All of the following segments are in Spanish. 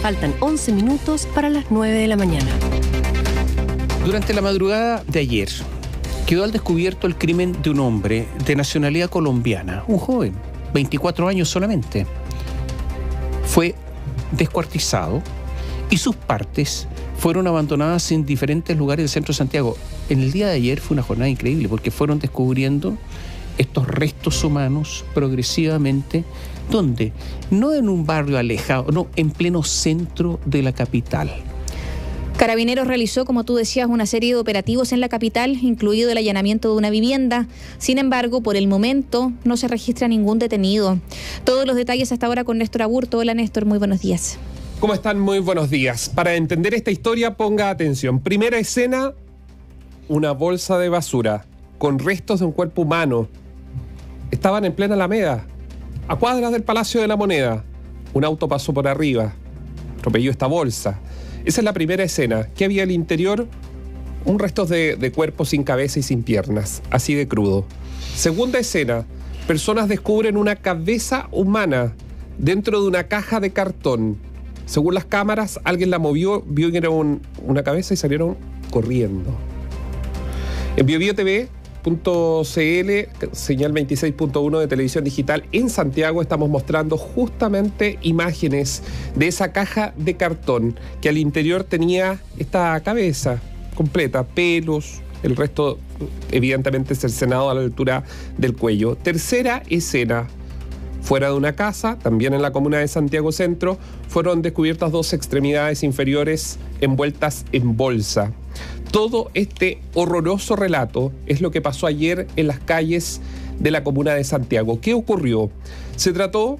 Faltan 11 minutos para las 9 de la mañana. Durante la madrugada de ayer, quedó al descubierto el crimen de un hombre de nacionalidad colombiana, un joven, 24 años solamente. Fue descuartizado y sus partes fueron abandonadas en diferentes lugares del centro de Santiago. En el día de ayer fue una jornada increíble porque fueron descubriendo estos restos humanos progresivamente. ¿Dónde? No en un barrio alejado, no, en pleno centro de la capital. Carabineros realizó, como tú decías, una serie de operativos en la capital, incluido el allanamiento de una vivienda. Sin embargo, por el momento no se registra ningún detenido. Todos los detalles hasta ahora con Néstor Aburto. Hola Néstor, muy buenos días. ¿Cómo están? Muy buenos días. Para entender esta historia, ponga atención. Primera escena, una bolsa de basura con restos de un cuerpo humano. Estaban en plena Alameda, a cuadras del Palacio de la Moneda. Un auto pasó por arriba, atropelló esta bolsa. Esa es la primera escena. ¿Qué había al interior? Un resto de cuerpo sin cabeza y sin piernas, así de crudo. Segunda escena, personas descubren una cabeza humana dentro de una caja de cartón. Según las cámaras, alguien la movió, vio que era una cabeza y salieron corriendo. En BioBioTV.cl, señal 26.1 de televisión digital en Santiago, estamos mostrando justamente imágenes de esa caja de cartón que al interior tenía esta cabeza completa, pelos, el resto evidentemente cercenado a la altura del cuello. Tercera escena, fuera de una casa, también en la comuna de Santiago Centro, fueron descubiertas dos extremidades inferiores envueltas en bolsa. Todo este horroroso relato es lo que pasó ayer en las calles de la comuna de Santiago. ¿Qué ocurrió? Se trató,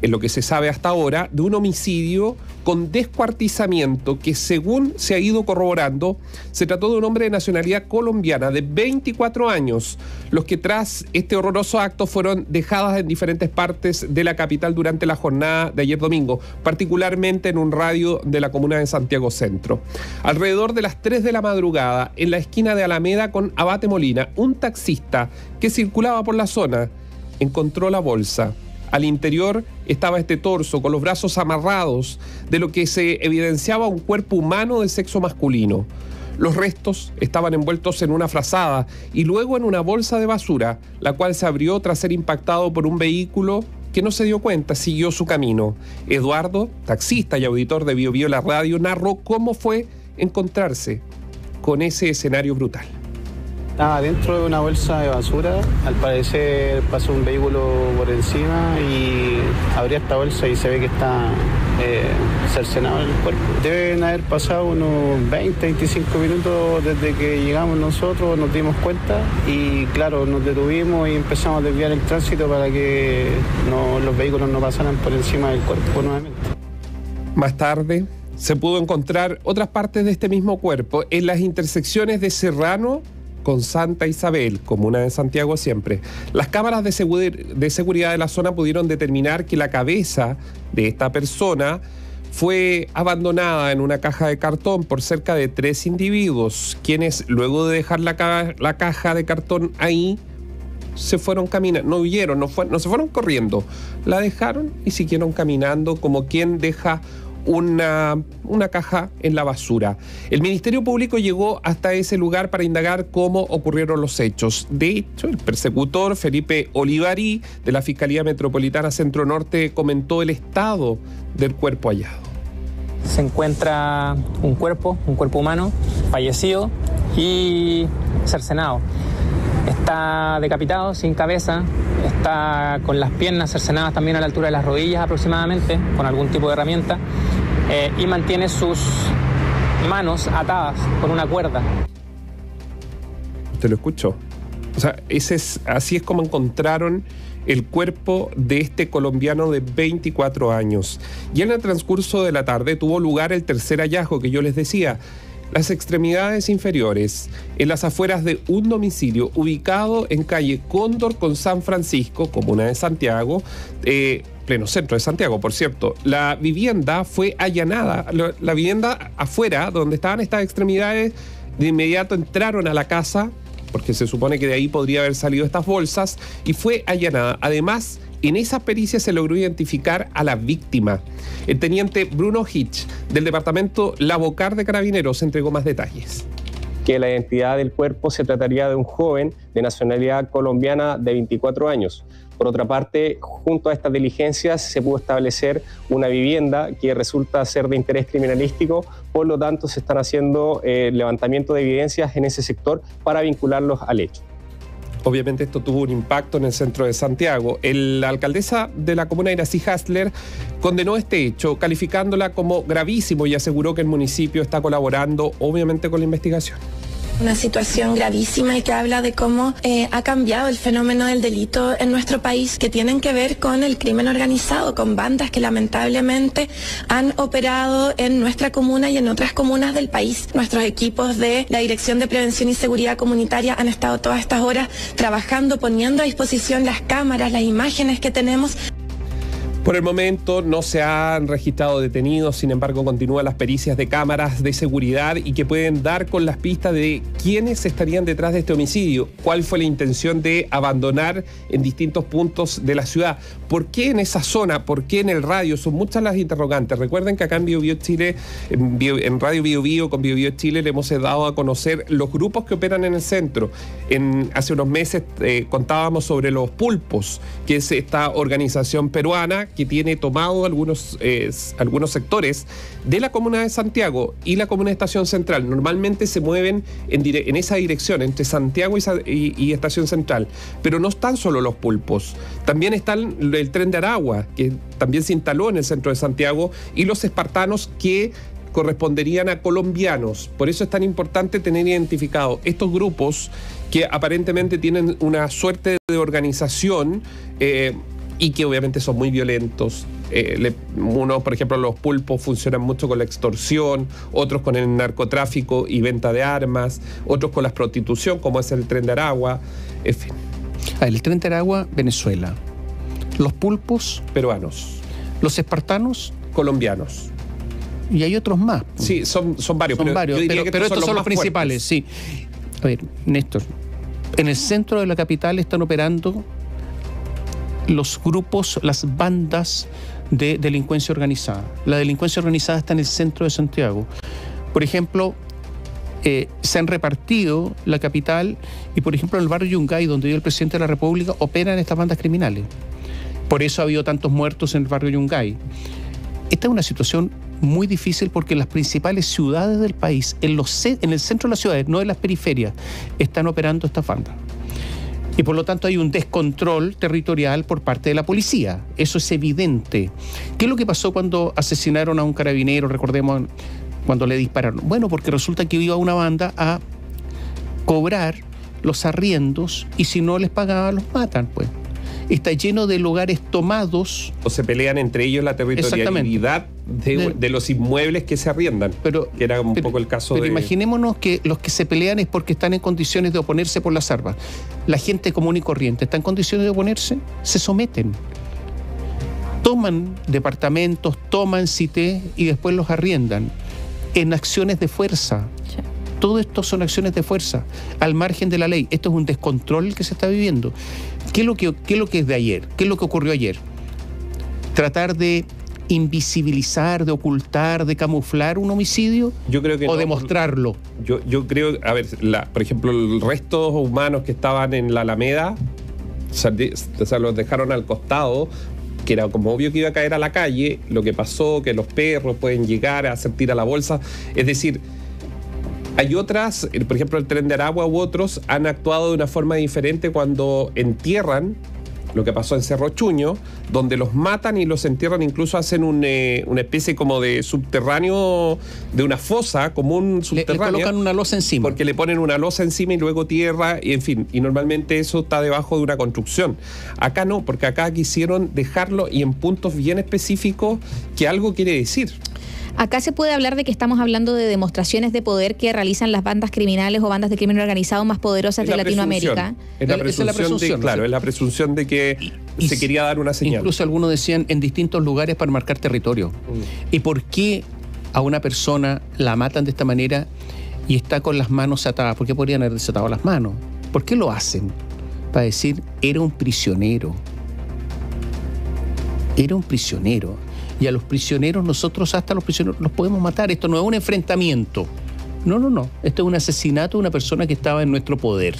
en lo que se sabe hasta ahora, de un homicidio con descuartizamiento que, según se ha ido corroborando, se trató de un hombre de nacionalidad colombiana de 24 años, los que tras este horroroso acto fueron dejadas en diferentes partes de la capital durante la jornada de ayer domingo, particularmente en un radio de la comuna de Santiago Centro. Alrededor de las 3 de la madrugada, en la esquina de Alameda con Abate Molina, un taxista que circulaba por la zona encontró la bolsa. Al interior estaba este torso con los brazos amarrados, de lo que se evidenciaba un cuerpo humano de sexo masculino. Los restos estaban envueltos en una frazada y luego en una bolsa de basura, la cual se abrió tras ser impactado por un vehículo que no se dio cuenta, siguió su camino. Eduardo, taxista y auditor de BioBio La Radio, narró cómo fue encontrarse con ese escenario brutal. Estaba dentro de una bolsa de basura, al parecer pasó un vehículo por encima y abrió esta bolsa y se ve que está cercenado el cuerpo. Deben haber pasado unos 20-25 minutos desde que llegamos nosotros, nos dimos cuenta y claro, nos detuvimos y empezamos a desviar el tránsito para que los vehículos no pasaran por encima del cuerpo nuevamente. Más tarde se pudo encontrar otras partes de este mismo cuerpo en las intersecciones de Serrano con Santa Isabel, comuna de Santiago siempre. Las cámaras de seguridad de la zona pudieron determinar que la cabeza de esta persona fue abandonada en una caja de cartón por cerca de 3 individuos, quienes luego de dejar la caja de cartón ahí, se fueron caminando, no huyeron, no se fueron corriendo, la dejaron y siguieron caminando como quien deja una caja en la basura. El Ministerio Público llegó hasta ese lugar para indagar cómo ocurrieron los hechos. De hecho, el persecutor Felipe Olivari de la Fiscalía Metropolitana Centro Norte comentó el estado del cuerpo hallado. Se encuentra un cuerpo humano fallecido y cercenado. Está decapitado, sin cabeza, está con las piernas cercenadas también a la altura de las rodillas aproximadamente, con algún tipo de herramienta, y mantiene sus manos atadas con una cuerda. ¿Te lo escuchó? O sea, así es como encontraron el cuerpo de este colombiano de 24 años. Y en el transcurso de la tarde tuvo lugar el tercer hallazgo que yo les decía. Las extremidades inferiores en las afueras de un domicilio ubicado en calle Cóndor con San Francisco, comuna de Santiago, pleno centro de Santiago, por cierto. La vivienda fue allanada, la vivienda afuera donde estaban estas extremidades, de inmediato entraron a la casa porque se supone que de ahí podría haber salido estas bolsas, y fue allanada. Además, en esa pericia se logró identificar a la víctima. El teniente Bruno Hitch, del departamento La Bocar de Carabineros, entregó más detalles. Que la identidad del cuerpo se trataría de un joven de nacionalidad colombiana de 24 años. Por otra parte, junto a estas diligencias se pudo establecer una vivienda que resulta ser de interés criminalístico, por lo tanto se están haciendo levantamiento de evidencias en ese sector para vincularlos al hecho. Obviamente esto tuvo un impacto en el centro de Santiago. La alcaldesa de la comuna, Iracy Hasler, condenó este hecho, calificándola como gravísimo, y aseguró que el municipio está colaborando, obviamente, con la investigación. Una situación gravísima y que habla de cómo ha cambiado el fenómeno del delito en nuestro país, que tienen que ver con el crimen organizado, con bandas que lamentablemente han operado en nuestra comuna y en otras comunas del país. Nuestros equipos de la Dirección de Prevención y Seguridad Comunitaria han estado todas estas horas trabajando, poniendo a disposición las cámaras, las imágenes que tenemos. Por el momento no se han registrado detenidos, sin embargo continúan las pericias de cámaras de seguridad y que pueden dar con las pistas de quiénes estarían detrás de este homicidio, cuál fue la intención de abandonar en distintos puntos de la ciudad, por qué en esa zona, por qué en el radio, son muchas las interrogantes. Recuerden que acá en BioBio Chile, en Radio BioBio con BioBio Chile, le hemos dado a conocer los grupos que operan en el centro. Hace unos meses contábamos sobre los Pulpos, que es esta organización peruana que tiene tomado algunos sectores de la comuna de Santiago y la comuna de Estación Central. Normalmente se mueven en esa dirección, entre Santiago y Estación Central. Pero no están solo los Pulpos. También está el Tren de Aragua, que también se instaló en el centro de Santiago, y los espartanos, que corresponderían a colombianos. Por eso es tan importante tener identificados estos grupos que aparentemente tienen una suerte de organización y que obviamente son muy violentos. Unos, por ejemplo, los Pulpos funcionan mucho con la extorsión, otros con el narcotráfico y venta de armas, otros con la prostitución, como es el Tren de Aragua, en fin. El Tren de Aragua, Venezuela. Los Pulpos, peruanos. Los espartanos, colombianos. Y hay otros más. Sí, son varios. Pero estos son los principales, sí. A ver, Néstor, en el centro de la capital están operando los grupos, las bandas de delincuencia organizada. La delincuencia organizada está en el centro de Santiago. Por ejemplo, se han repartido la capital y, por ejemplo, en el barrio Yungay, donde vive el presidente de la República, operan estas bandas criminales. Por eso ha habido tantos muertos en el barrio Yungay. Esta es una situación muy difícil porque en las principales ciudades del país, en el centro de las ciudades, no en las periferias, están operando estas bandas. Y por lo tanto hay un descontrol territorial por parte de la policía. Eso es evidente. ¿Qué es lo que pasó cuando asesinaron a un carabinero? Recordemos cuando le dispararon. Bueno, porque resulta que iba una banda a cobrar los arriendos y si no les pagaban los matan, pues. Está lleno de lugares tomados. O se pelean entre ellos la territorialidad de los inmuebles que se arriendan. Que era un poco el caso pero imaginémonos que los que se pelean es porque están en condiciones de oponerse por las armas. La gente común y corriente está en condiciones de oponerse, se someten. Toman departamentos, toman CITE y después los arriendan en acciones de fuerza. Todo esto son acciones de fuerza, al margen de la ley. Esto es un descontrol que se está viviendo. ¿Qué es lo que es de ayer? ¿Qué es lo que ocurrió ayer? Tratar de invisibilizar, de ocultar, de camuflar un homicidio. Yo creo que o no, demostrarlo. Yo creo, a ver, por ejemplo, los restos humanos que estaban en la Alameda, o sea, los dejaron al costado, que era como obvio que iba a caer a la calle. Lo que pasó, que los perros pueden llegar a hacer tira la bolsa. Es decir, hay otras, por ejemplo el Tren de Aragua u otros, han actuado de una forma diferente cuando entierran, lo que pasó en Cerro Chuño, donde los matan y los entierran, incluso hacen una especie como de subterráneo, de una fosa común subterránea. Le colocan una losa encima. Porque le ponen una losa encima y luego tierra, y en fin, y normalmente eso está debajo de una construcción. Acá no, porque acá quisieron dejarlo y en puntos bien específicos que algo quiere decir. Acá se puede hablar de que estamos hablando de demostraciones de poder que realizan las bandas criminales o bandas de crimen organizado más poderosas de Latinoamérica. Es la presunción, claro, es la presunción de que se quería dar una señal. Incluso algunos decían en distintos lugares para marcar territorio. ¿Y por qué a una persona la matan de esta manera y está con las manos atadas? ¿Por qué podrían haber desatado las manos? ¿Por qué lo hacen? Para decir, era un prisionero. Era un prisionero. Y a los prisioneros, nosotros hasta los prisioneros los podemos matar. Esto no es un enfrentamiento. No. Esto es un asesinato de una persona que estaba en nuestro poder.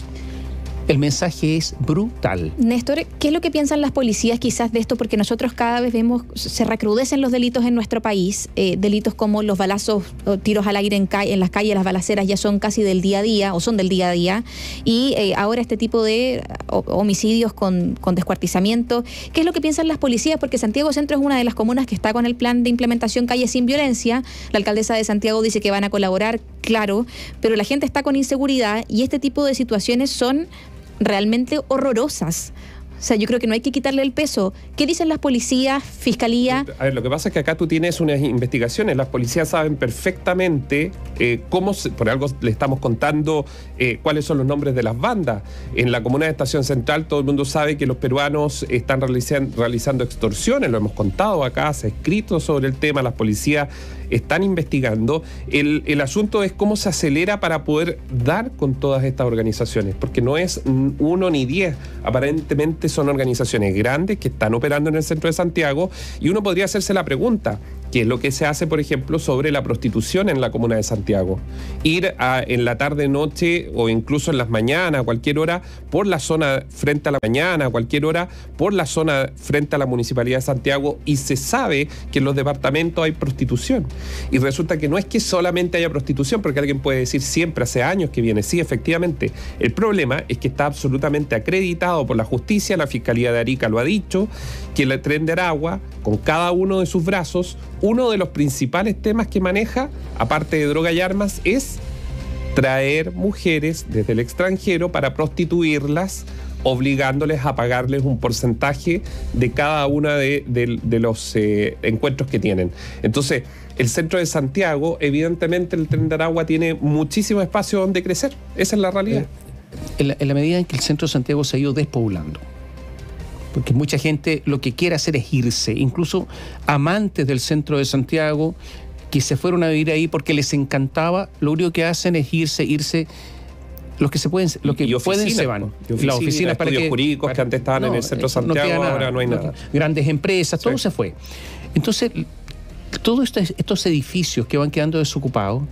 El mensaje es brutal. Néstor, ¿qué es lo que piensan las policías quizás de esto? Porque nosotros cada vez vemos, se recrudecen los delitos en nuestro país, delitos como los balazos o tiros al aire en las calles, las balaceras ya son casi del día a día, o son del día a día, y ahora este tipo de homicidios con descuartizamiento. ¿Qué es lo que piensan las policías? Porque Santiago Centro es una de las comunas que está con el plan de implementación Calles sin Violencia. La alcaldesa de Santiago dice que van a colaborar, claro, pero la gente está con inseguridad y este tipo de situaciones son realmente horrorosas. O sea, yo creo que no hay que quitarle el peso. ¿Qué dicen las policías, fiscalía? A ver, lo que pasa es que acá tú tienes unas investigaciones. Las policías saben perfectamente por algo le estamos contando cuáles son los nombres de las bandas. En la comuna de Estación Central todo el mundo sabe que los peruanos están realizando extorsiones. Lo hemos contado acá, se ha escrito sobre el tema. Las policías están investigando. El asunto es cómo se acelera para poder dar con todas estas organizaciones, porque no es 1 ni 10. Aparentemente son organizaciones grandes que están operando en el centro de Santiago, y uno podría hacerse la pregunta, ¿qué es lo que se hace, por ejemplo, sobre la prostitución en la comuna de Santiago? Ir en la tarde, noche o incluso en las mañanas, a cualquier hora, por la zona frente a la mañana, a cualquier hora, por la zona frente a la Municipalidad de Santiago, y se sabe que en los departamentos hay prostitución. Y resulta que no es que solamente haya prostitución, porque alguien puede decir siempre, hace años que viene, sí, efectivamente. El problema es que está absolutamente acreditado por la justicia, la Fiscalía de Arica lo ha dicho, que el Tren de Aragua, con cada uno de sus brazos, uno de los principales temas que maneja, aparte de droga y armas, es traer mujeres desde el extranjero para prostituirlas, obligándoles a pagarles un porcentaje de cada uno de los encuentros que tienen. Entonces, el centro de Santiago, evidentemente el Tren de Aragua tiene muchísimo espacio donde crecer. Esa es la realidad. En la medida en que el centro de Santiago se ha ido despoblando, porque mucha gente lo que quiere hacer es irse, incluso amantes del centro de Santiago que se fueron a vivir ahí porque les encantaba, lo único que hacen es irse. Los que se pueden, los que pueden se van. Las oficinas para estudios jurídicos que antes estaban en el centro de Santiago, ahora no hay nada. Grandes empresas, todo se fue. Entonces, todos estos edificios que van quedando desocupados,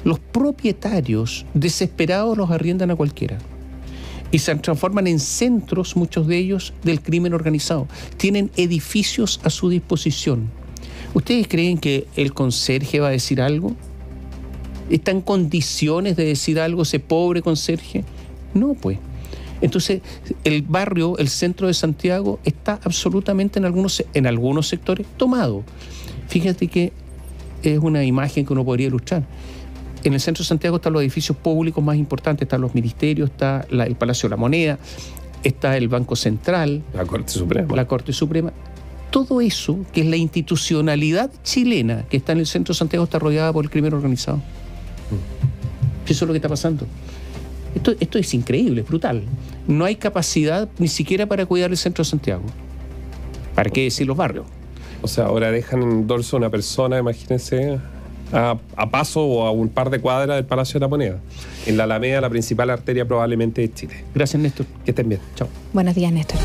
los propietarios desesperados los arriendan a cualquiera. Y se transforman en centros, muchos de ellos, del crimen organizado. Tienen edificios a su disposición. ¿Ustedes creen que el conserje va a decir algo? ¿Está en condiciones de decir algo ese pobre conserje? No, pues. Entonces, el barrio, el centro de Santiago, está absolutamente en algunos sectores tomado. Fíjate que es una imagen que uno podría ilustrar. En el centro de Santiago están los edificios públicos más importantes, están los ministerios, está el Palacio de la Moneda, está el Banco Central, la Corte Suprema. Todo eso, que es la institucionalidad chilena que está en el centro de Santiago, está rodeada por el crimen organizado. Eso es lo que está pasando. Esto es increíble, es brutal. No hay capacidad ni siquiera para cuidar el centro de Santiago. ¿Para qué decir los barrios? O sea, ahora dejan en dorso a una persona, imagínense, a paso o a un par de cuadras del Palacio de la Moneda. En la Alameda, la principal arteria probablemente de Chile. Gracias, Néstor. Que estén bien. Chao. Buenos días, Néstor.